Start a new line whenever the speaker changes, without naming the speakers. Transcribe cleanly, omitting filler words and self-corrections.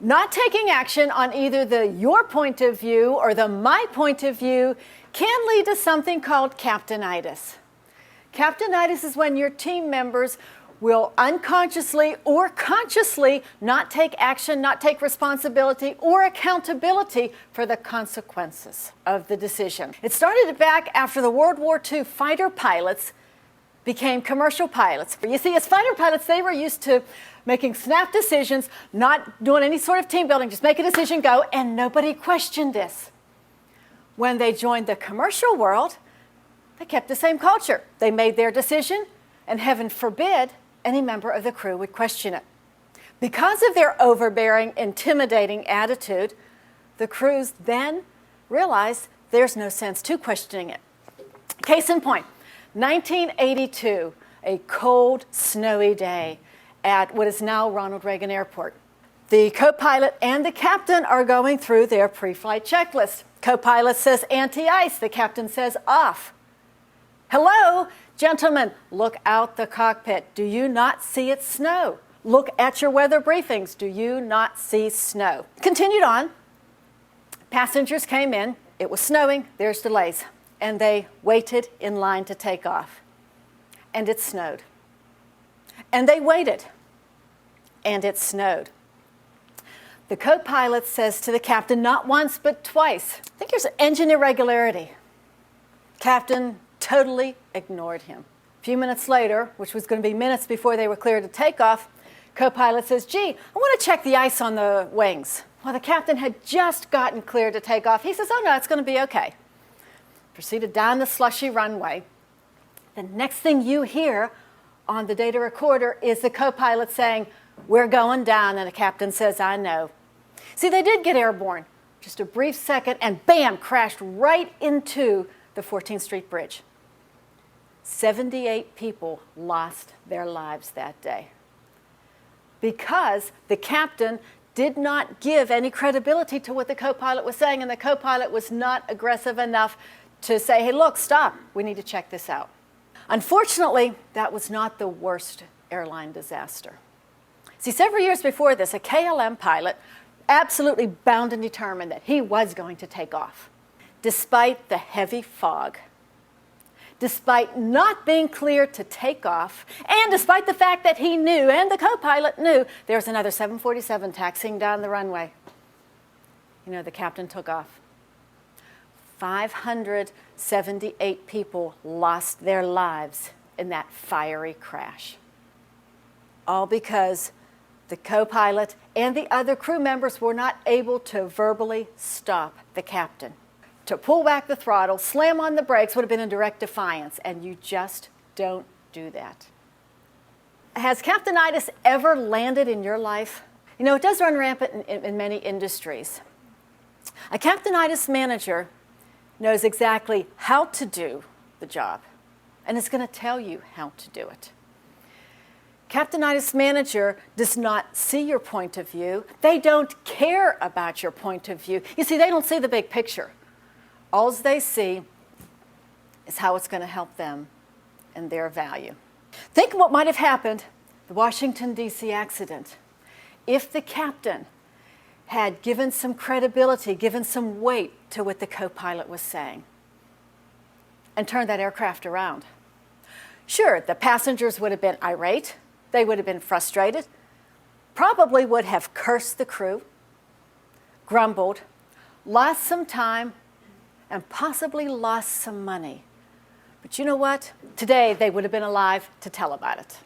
Not taking action on either the your point of view or the my point of view can lead to something called captainitis. Captainitis is when your team members will unconsciously or consciously not take action, not take responsibility or accountability for the consequences of the decision. It started back after the World War II fighter pilots became commercial pilots. You see, as fighter pilots, they were used to making snap decisions, not doing any sort of team building, just make a decision, go, and nobody questioned this. When they joined the commercial world, they kept the same culture. They made their decision, and heaven forbid any member of the crew would question it. Because of their overbearing, intimidating attitude, the crews then realized there's no sense to questioning it. Case in point, 1982, a cold, snowy day at what is now Ronald Reagan Airport. The co-pilot and the captain are going through their pre-flight checklist. Co-pilot says anti-ice, the captain says off. Hello, gentlemen, look out the cockpit. Do you not see it snow? Look at your weather briefings. Do you not see snow? Continued on. Passengers came in. It was snowing. There's delays. And they waited in line to take off. And it snowed. And they waited. And it snowed. The co-pilot says to the captain, not once, but twice, I think there's an engine irregularity. Captain totally ignored him. A few minutes later, which was going to be minutes before they were cleared to take off, co-pilot says, gee, I want to check the ice on the wings. Well, the captain had just gotten cleared to take off. He says, oh no, it's going to be okay. Proceeded down the slushy runway. The next thing you hear on the data recorder is the co-pilot saying, we're going down, and the captain says, I know. See, they did get airborne. Just a brief second, and bam, crashed right into the 14th Street Bridge. 78 people lost their lives that day because the captain did not give any credibility to what the co-pilot was saying, and the co-pilot was not aggressive enough to say, hey, look, stop, we need to check this out. Unfortunately, that was not the worst airline disaster. See, several years before this, a KLM pilot absolutely bound and determined that he was going to take off, despite the heavy fog, despite not being cleared to take off, and despite the fact that he knew, and the co-pilot knew, there was another 747 taxiing down the runway. You know, the captain took off. 578 people lost their lives in that fiery crash. All because the co-pilot and the other crew members were not able to verbally stop the captain. To pull back the throttle, slam on the brakes would have been in direct defiance, and you just don't do that. Has captainitis ever landed in your life? You know, it does run rampant in many industries. A captainitis manager knows exactly how to do the job, and is going to tell you how to do it. Captainitis manager does not see your point of view. They don't care about your point of view. You see, they don't see the big picture. All they see is how it's going to help them and their value. Think of what might have happened, the Washington, D.C. accident, if the captain had given some credibility, given some weight to what the co-pilot was saying, and turned that aircraft around. Sure, the passengers would have been irate. They would have been frustrated, probably would have cursed the crew, grumbled, lost some time, and possibly lost some money. But you know what? Today, they would have been alive to tell about it.